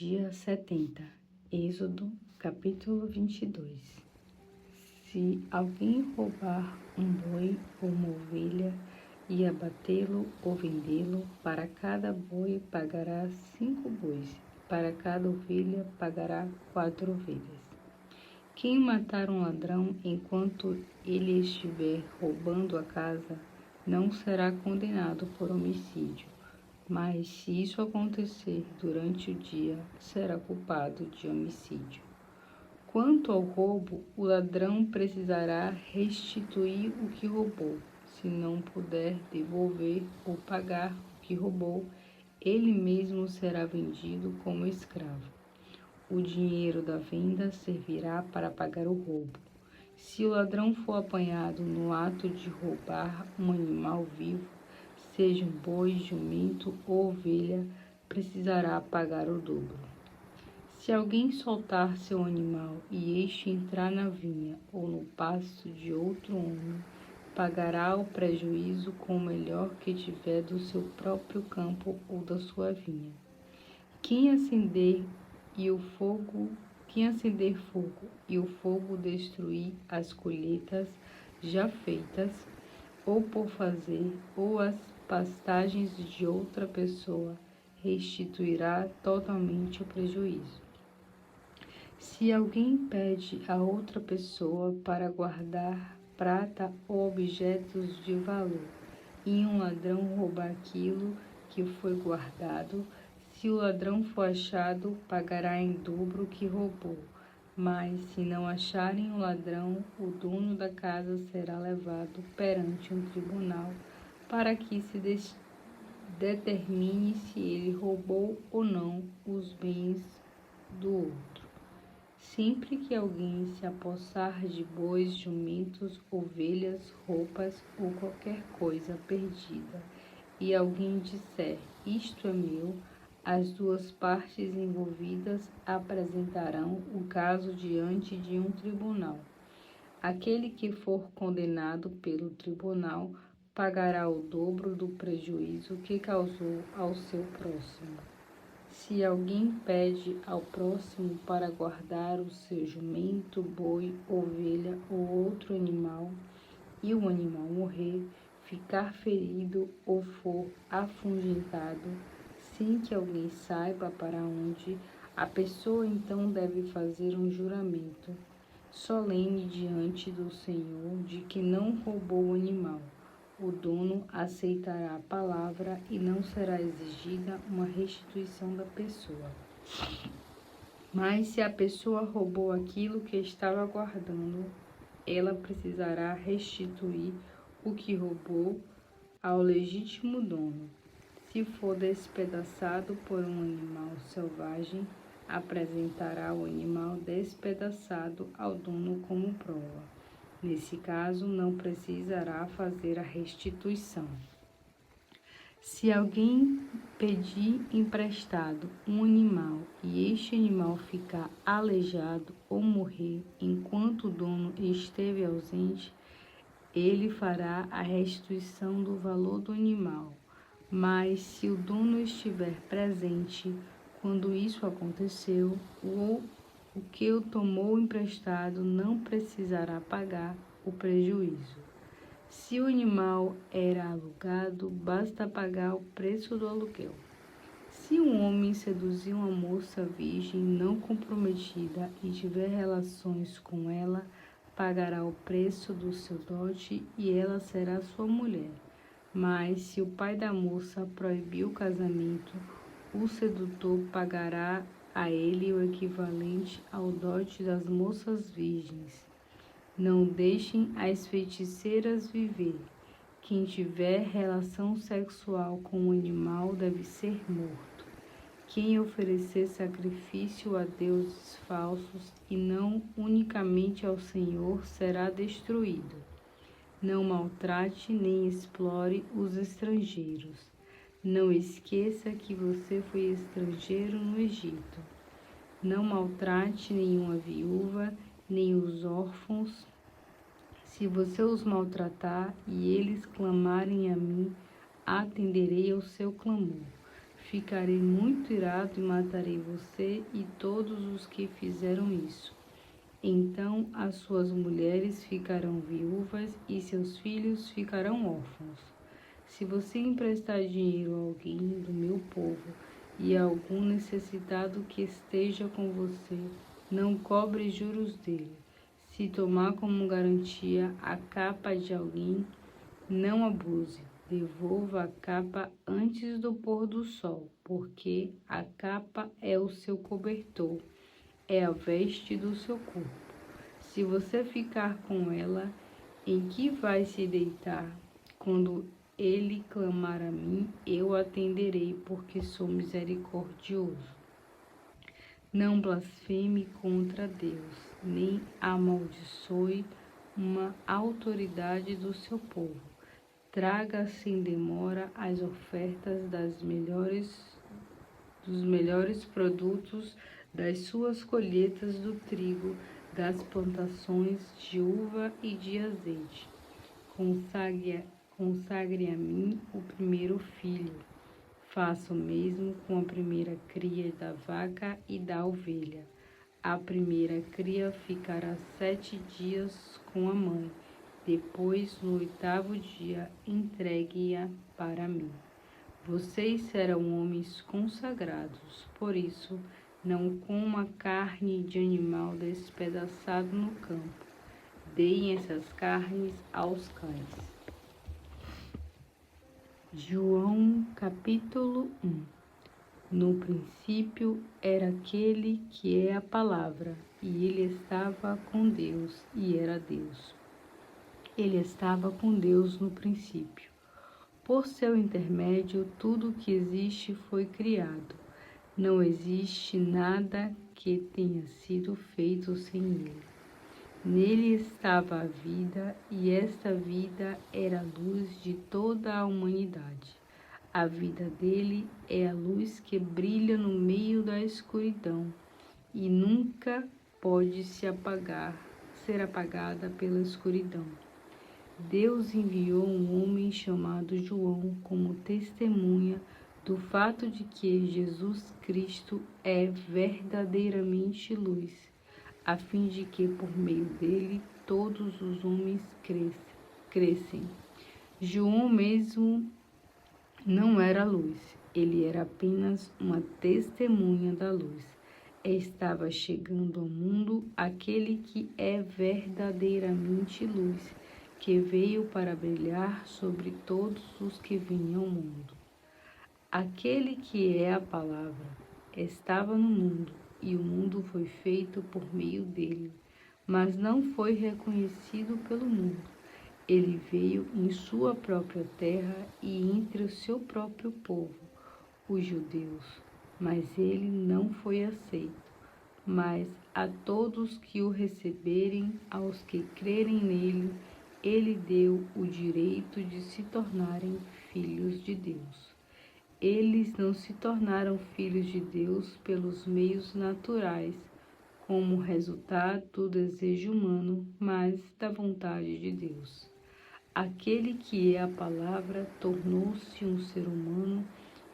Dia 70, Êxodo, capítulo 22. Se alguém roubar um boi ou uma ovelha e abatê-lo ou vendê-lo, para cada boi pagará 5 bois, para cada ovelha pagará 4 ovelhas. Quem matar um ladrão enquanto ele estiver roubando a casa, não será condenado por homicídio. Mas se isso acontecer durante o dia, será culpado de homicídio. Quanto ao roubo, o ladrão precisará restituir o que roubou. Se não puder devolver ou pagar o que roubou, ele mesmo será vendido como escravo. O dinheiro da venda servirá para pagar o roubo. Se o ladrão for apanhado no ato de roubar um animal vivo, seja um boi, jumento ou ovelha, precisará pagar o dobro. Se alguém soltar seu animal e este entrar na vinha ou no pasto de outro homem, pagará o prejuízo com o melhor que tiver do seu próprio campo ou da sua vinha. Quem acender fogo e o fogo destruir as colheitas já feitas, ou por fazer, ou as pastagens de outra pessoa, restituirá totalmente o prejuízo. Se alguém pede a outra pessoa para guardar prata ou objetos de valor, e um ladrão roubar aquilo que foi guardado, se o ladrão for achado, pagará em dobro o que roubou. Mas, se não acharem o ladrão, o dono da casa será levado perante um tribunal para que se determine se ele roubou ou não os bens do outro. Sempre que alguém se apossar de bois, jumentos, ovelhas, roupas ou qualquer coisa perdida, e alguém disser, isto é meu, as duas partes envolvidas apresentarão o caso diante de um tribunal. Aquele que for condenado pelo tribunal pagará o dobro do prejuízo que causou ao seu próximo. Se alguém pede ao próximo para guardar o seu jumento, boi, ovelha ou outro animal, e o animal morrer, ficar ferido ou for afugentado, sem que alguém saiba para onde, a pessoa então deve fazer um juramento solene diante do Senhor de que não roubou o animal. O dono aceitará a palavra e não será exigida uma restituição da pessoa. Mas se a pessoa roubou aquilo que estava guardando, ela precisará restituir o que roubou ao legítimo dono. Se for despedaçado por um animal selvagem, apresentará o animal despedaçado ao dono como prova. Nesse caso, não precisará fazer a restituição. Se alguém pedir emprestado um animal e este animal ficar aleijado ou morrer enquanto o dono esteve ausente, ele fará a restituição do valor do animal. Mas se o dono estiver presente quando isso aconteceu, o que o tomou emprestado não precisará pagar o prejuízo. Se o animal era alugado, basta pagar o preço do aluguel. Se um homem seduzir uma moça virgem não comprometida e tiver relações com ela, pagará o preço do seu dote e ela será sua mulher. Mas se o pai da moça proibir o casamento, o sedutor pagará a ele o equivalente ao dote das moças virgens. Não deixem as feiticeiras viver. Quem tiver relação sexual com um animal deve ser morto. Quem oferecer sacrifício a deuses falsos e não unicamente ao Senhor será destruído. Não maltrate nem explore os estrangeiros. Não esqueça que você foi estrangeiro no Egito. Não maltrate nenhuma viúva, nem os órfãos. Se você os maltratar e eles clamarem a mim, atenderei ao seu clamor. ficarei muito irado e matarei você e todos os que fizeram isso. Então as suas mulheres ficarão viúvas e seus filhos ficarão órfãos. Se você emprestar dinheiro a alguém do meu povo e a algum necessitado que esteja com você, não cobre juros dele. Se tomar como garantia a capa de alguém, não abuse. Devolva a capa antes do pôr do sol, porque a capa é o seu cobertor, é a veste do seu corpo. Se você ficar com ela, em que vai se deitar? Quando ele clamar a mim, eu atenderei, porque sou misericordioso. Não blasfeme contra Deus, nem amaldiçoe uma autoridade do seu povo. Traga sem demora as ofertas dos melhores produtos das suas colheitas do trigo, das plantações de uva e de azeite. Consagre a mim o primeiro filho. Faça o mesmo com a primeira cria da vaca e da ovelha. A primeira cria ficará 7 dias com a mãe. Depois, no 8º dia, entregue-a para mim. Vocês serão homens consagrados, por isso, não coma carne de animal despedaçado no campo. Deem essas carnes aos cães. João capítulo 1. No princípio era aquele que é a palavra, e ele estava com Deus, e era Deus. Ele estava com Deus no princípio. Por seu intermédio, tudo o que existe foi criado. Não existe nada que tenha sido feito sem ele. Nele estava a vida, e esta vida era a luz de toda a humanidade. A vida dele é a luz que brilha no meio da escuridão e nunca pode ser apagada pela escuridão. Deus enviou um homem chamado João como testemunha do fato de que Jesus Cristo é verdadeiramente luz, a fim de que por meio dele todos os homens crescem. João mesmo não era luz, ele era apenas uma testemunha da luz. Estava chegando ao mundo aquele que é verdadeiramente luz, que veio para brilhar sobre todos os que vinham ao mundo. Aquele que é a palavra estava no mundo, e o mundo foi feito por meio dele, mas não foi reconhecido pelo mundo. Ele veio em sua própria terra e entre o seu próprio povo, os judeus, mas ele não foi aceito. Mas a todos que o receberem, aos que crerem nele, ele deu o direito de se tornarem filhos de Deus. Eles não se tornaram filhos de Deus pelos meios naturais, como resultado do desejo humano, mas da vontade de Deus. Aquele que é a palavra tornou-se um ser humano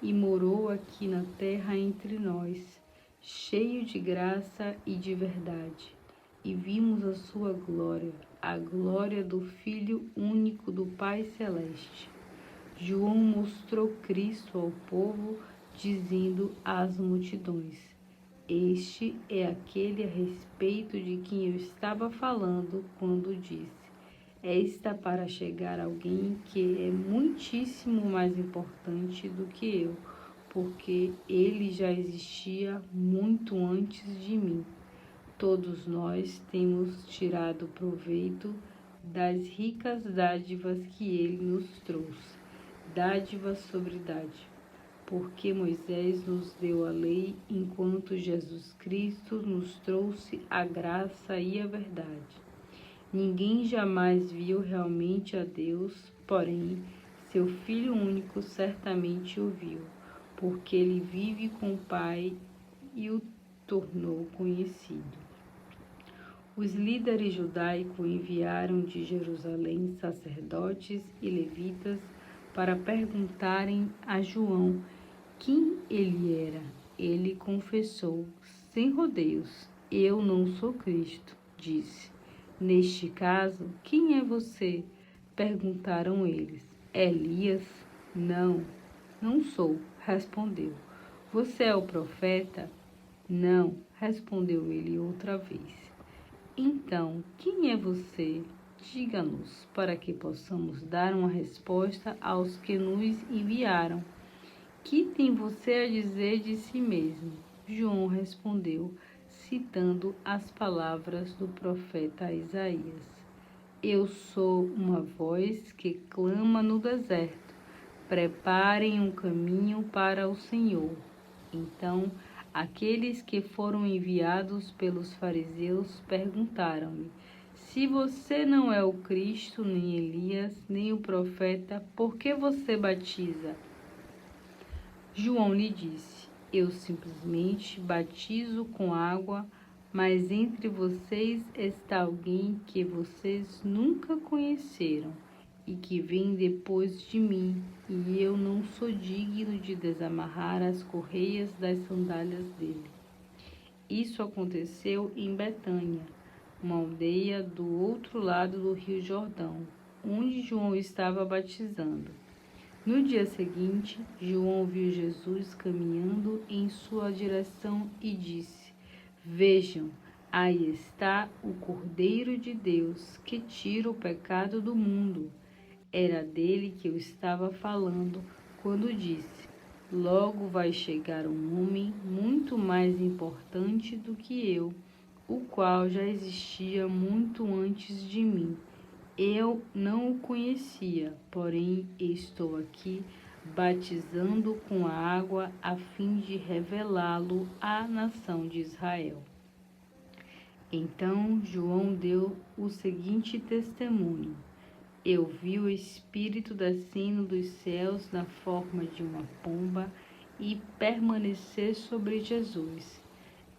e morou aqui na terra entre nós, cheio de graça e de verdade. E vimos a sua glória, a glória do Filho único do Pai Celeste. João mostrou Cristo ao povo, dizendo às multidões: Este é aquele a respeito de quem eu estava falando quando disse: Está para chegar alguém que é muitíssimo mais importante do que eu, porque ele já existia muito antes de mim. Todos nós temos tirado proveito das ricas dádivas que ele nos trouxe, dádiva sobre dádiva, porque Moisés nos deu a lei, enquanto Jesus Cristo nos trouxe a graça e a verdade. Ninguém jamais viu realmente a Deus, porém, seu Filho único certamente o viu, porque ele vive com o Pai e o tornou conhecido. Os líderes judaicos enviaram de Jerusalém sacerdotes e levitas para perguntarem a João: quem ele era. Ele confessou, sem rodeios: eu não sou Cristo, disse. Neste caso, quem é você? Perguntaram eles. Elias? Não, não sou, respondeu. Você é o profeta? Não, respondeu ele outra vez. Então, quem é você? Diga-nos, para que possamos dar uma resposta aos que nos enviaram. Que tem você a dizer de si mesmo? João respondeu, citando as palavras do profeta Isaías. Eu sou uma voz que clama no deserto. Preparem um caminho para o Senhor. Então, aqueles que foram enviados pelos fariseus perguntaram-lhe: se você não é o Cristo, nem Elias, nem o profeta, por que você batiza? João lhe disse: eu simplesmente batizo com água, mas entre vocês está alguém que vocês nunca conheceram e que vem depois de mim, e eu não sou digno de desamarrar as correias das sandálias dele. Isso aconteceu em Betânia, uma aldeia do outro lado do Rio Jordão, onde João estava batizando. No dia seguinte, João viu Jesus caminhando em sua direção e disse: vejam, aí está o Cordeiro de Deus que tira o pecado do mundo. Era dele que eu estava falando quando disse: logo vai chegar um homem muito mais importante do que eu, o qual já existia muito antes de mim. Eu não o conhecia, porém estou aqui batizando com a água a fim de revelá-lo à nação de Israel. Então João deu o seguinte testemunho: eu vi o Espírito descendo dos céus na forma de uma pomba e permanecer sobre Jesus.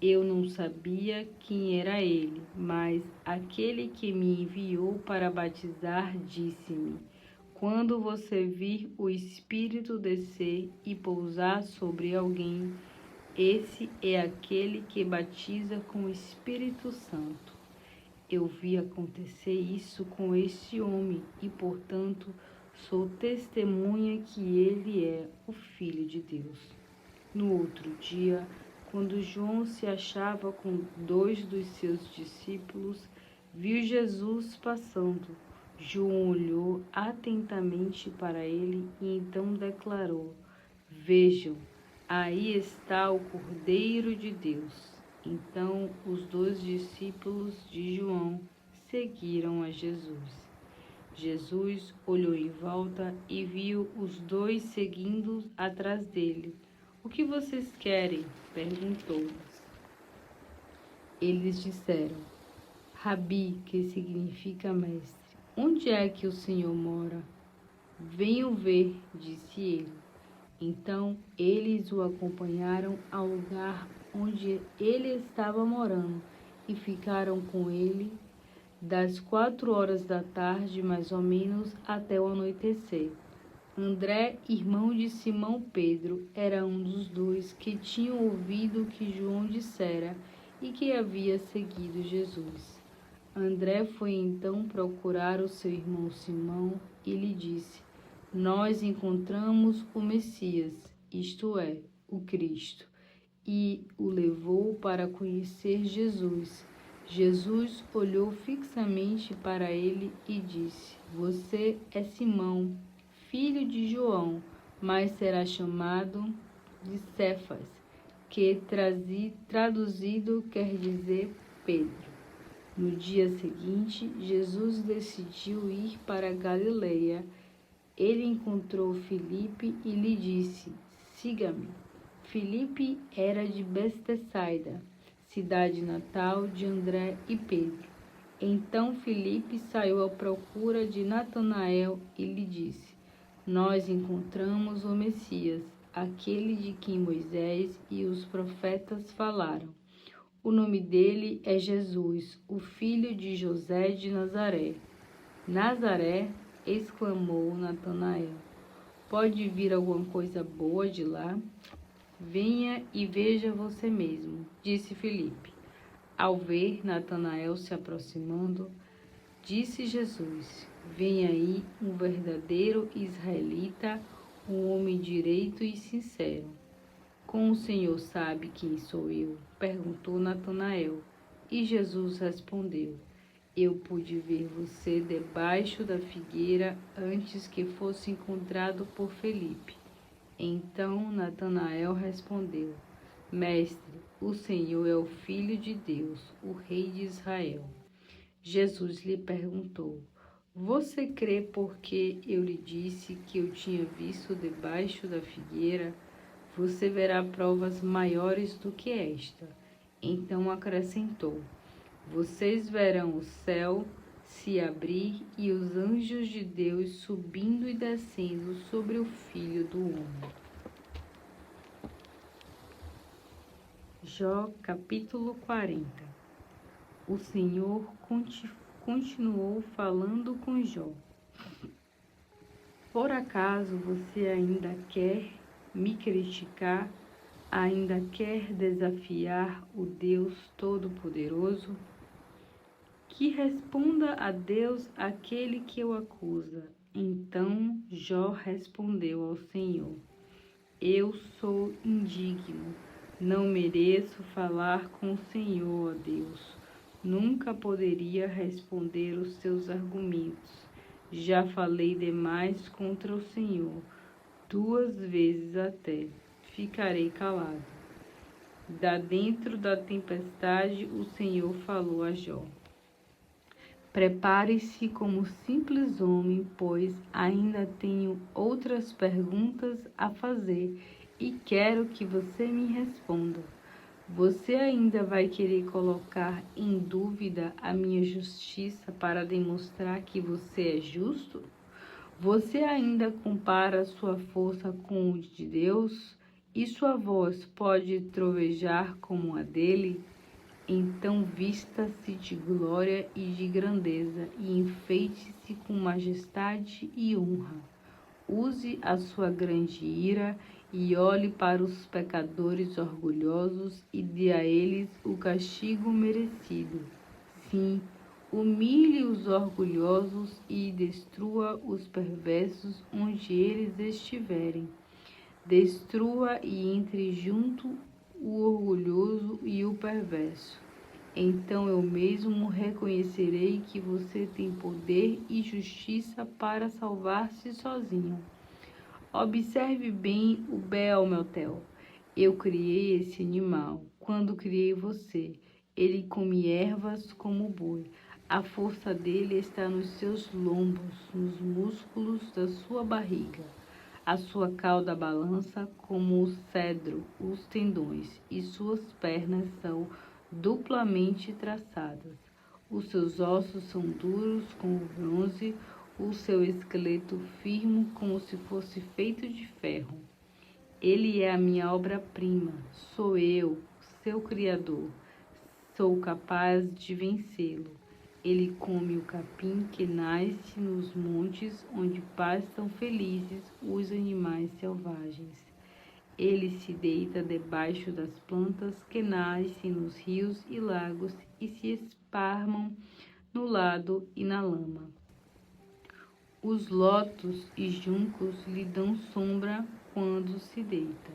Eu não sabia quem era ele, mas aquele que me enviou para batizar disse-me: quando você vir o Espírito descer e pousar sobre alguém, esse é aquele que batiza com o Espírito Santo. Eu vi acontecer isso com este homem e, portanto, sou testemunha que ele é o Filho de Deus. No outro dia, quando João se achava com 2 dos seus discípulos, viu Jesus passando. João olhou atentamente para ele e então declarou: vejam, aí está o Cordeiro de Deus. Então os 2 discípulos de João seguiram a Jesus. Jesus olhou em volta e viu os 2 seguindo atrás dele. O que vocês querem? Perguntou-lhes. Eles disseram: Rabi, que significa mestre, onde é que o Senhor mora? Venham ver, disse ele. Então eles o acompanharam ao lugar onde ele estava morando e ficaram com ele das 4 horas da tarde, mais ou menos, até o anoitecer. André, irmão de Simão Pedro, era um dos 2 que tinham ouvido o que João dissera e que havia seguido Jesus. André foi então procurar o seu irmão Simão e lhe disse: nós encontramos o Messias, isto é, o Cristo, e o levou para conhecer Jesus. Jesus olhou fixamente para ele e disse: você é Simão, filho de João, mas será chamado de Cefas, que traduzido quer dizer Pedro. No dia seguinte, Jesus decidiu ir para Galileia. Ele encontrou Filipe e lhe disse: siga-me. Filipe era de Betsaida, cidade natal de André e Pedro. Então Filipe saiu à procura de Natanael e lhe disse: nós encontramos o Messias, aquele de quem Moisés e os profetas falaram. O nome dele é Jesus, o filho de José de Nazaré. Nazaré, exclamou Natanael. Pode vir alguma coisa boa de lá? Venha e veja você mesmo, disse Filipe. Ao ver Natanael se aproximando, disse Jesus: Vem aí um verdadeiro israelita, um homem direito e sincero. Como o Senhor sabe quem sou eu? Perguntou Natanael. E Jesus respondeu: Eu pude ver você debaixo da figueira antes que fosse encontrado por Felipe. Então Natanael respondeu: Mestre, o Senhor é o Filho de Deus, o Rei de Israel. Jesus lhe perguntou: Você crê porque eu lhe disse que eu tinha visto debaixo da figueira? Você verá provas maiores do que esta. Então acrescentou: Vocês verão o céu se abrir e os anjos de Deus subindo e descendo sobre o Filho do Homem. Jó, capítulo 40. O Senhor continuou falando com Jó. Por acaso você ainda quer me criticar? Ainda quer desafiar o Deus Todo-Poderoso? Que responda a Deus aquele que o acusa. Então Jó respondeu ao Senhor: Eu sou indigno, não mereço falar com o Senhor, ó Deus. Nunca poderia responder os seus argumentos. Já falei demais contra o Senhor, 2 vezes até. Ficarei calado. Da dentro da tempestade, o Senhor falou a Jó: Prepare-se como simples homem, pois ainda tenho outras perguntas a fazer e quero que você me responda. Você ainda vai querer colocar em dúvida a minha justiça para demonstrar que você é justo? Você ainda compara sua força com o de Deus? E sua voz pode trovejar como a dele? Então vista-se de glória e de grandeza, e enfeite-se com majestade e honra. Use a sua grande ira e olhe para os pecadores orgulhosos e dê a eles o castigo merecido. Sim, humilhe os orgulhosos e destrua os perversos onde eles estiverem. Destrua e entre junto o orgulhoso e o perverso. Então eu mesmo reconhecerei que você tem poder e justiça para salvar-se sozinho. Observe bem o Beel-Metel. Eu criei esse animal. Quando criei você, ele come ervas como boi. A força dele está nos seus lombos, nos músculos da sua barriga. A sua cauda balança como o cedro, os tendões, e suas pernas são duplamente traçadas. Os seus ossos são duros como bronze, o seu esqueleto firme como se fosse feito de ferro. Ele é a minha obra-prima, sou eu, seu Criador. Sou capaz de vencê-lo. Ele come o capim que nasce nos montes onde pastam felizes os animais selvagens. Ele se deita debaixo das plantas que nascem nos rios e lagos e se esparmam no lado e na lama. Os lotos e juncos lhe dão sombra quando se deita,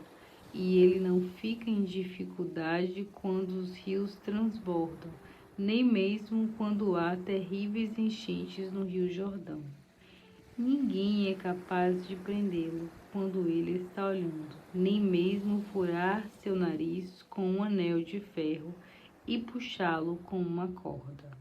e ele não fica em dificuldade quando os rios transbordam, nem mesmo quando há terríveis enchentes no Rio Jordão. Ninguém é capaz de prendê-lo quando ele está olhando, nem mesmo furar seu nariz com um anel de ferro e puxá-lo com uma corda.